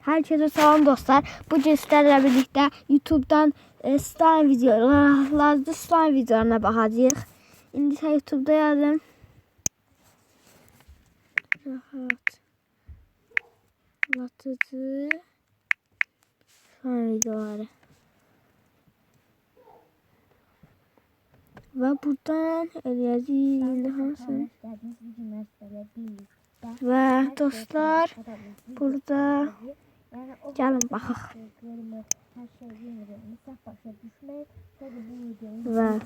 Herkese salam dostlar. Bugün sizlerle birlikte YouTube'dan slime videoları, slime videolarına bakacağız. İndi YouTube'da yazdım. Rahatlatici slime videoları. Ve buradan eləyəcəyik. Ve dostlar burada gəlin baxaq. Ve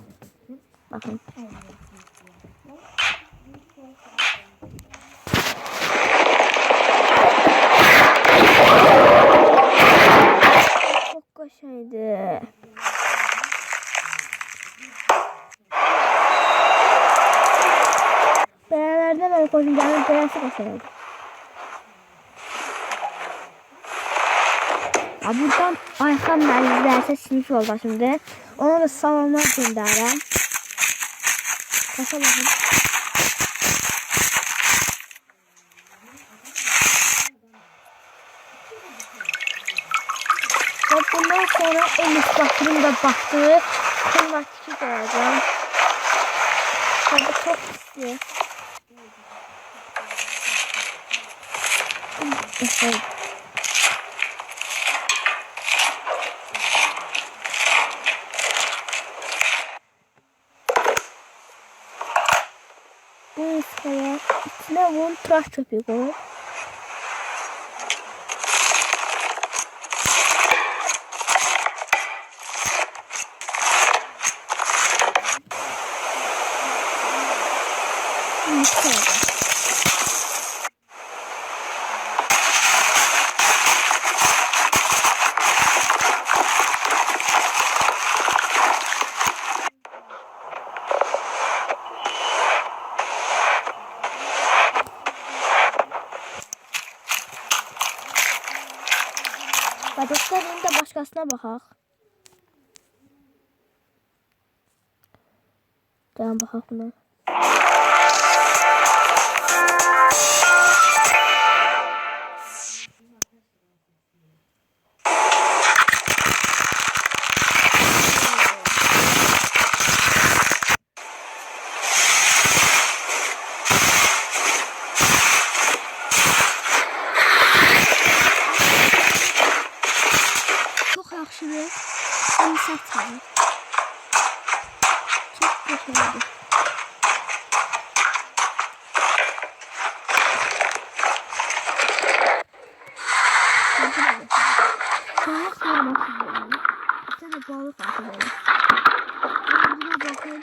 baxın. Çok qəşəngdir. Beğenlerden ben koydum. Yani beğensi qəşəngdir. Buradan Ayxan müəllimlərsə sinif yoldaşımdır. Ona da salamlar göndərəm. Başa baxın. Və bundan sonra illüstratörüm da baxdı. Klimatiki qoyacağım. Bu çox pisdir. Bu ıskaya içine vur tıraş köpüğü koy. Dostlar, indi də başqasına baxaq. Gəlin baxaq buna. Yaxşıdır. Onu satmayın. Çok güzeldir. Balık yormak istiyorum. İşte de balık atıyorum. Buna bakın.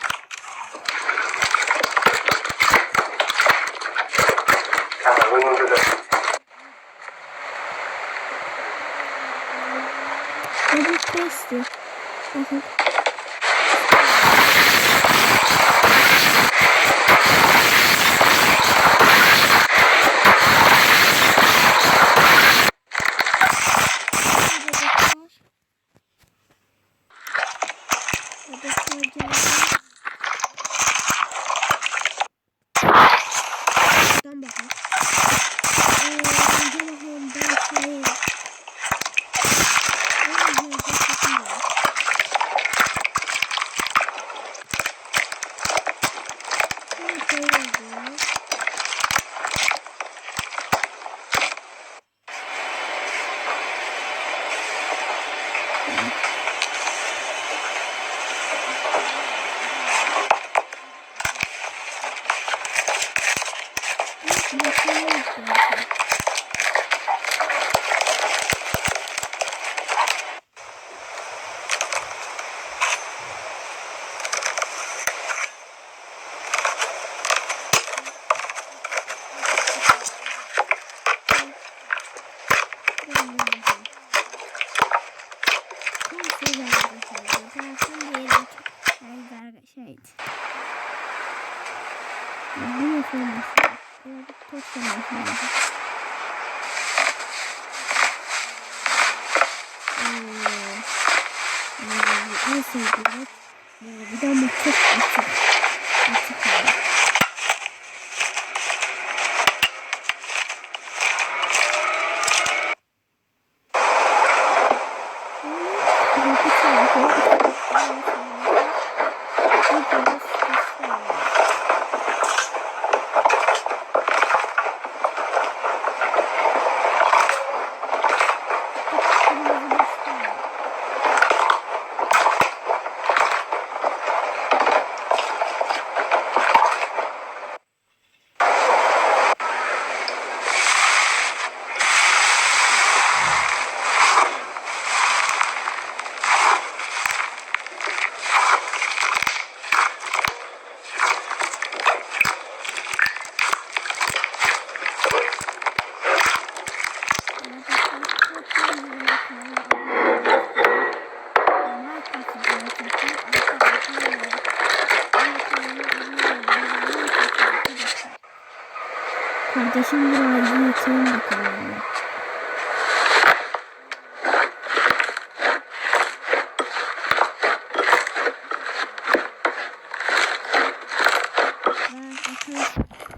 Hadi testi. Bakın. Bu yapılmış. Tost yapılmış. Nasıl yapılmış? Bir de mutfak açık. Şimdi vaziyetine bakalım.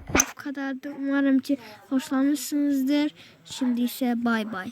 Bu kadar da umarım ki hoşlanmışsınızdır. Şimdi ise bay bay.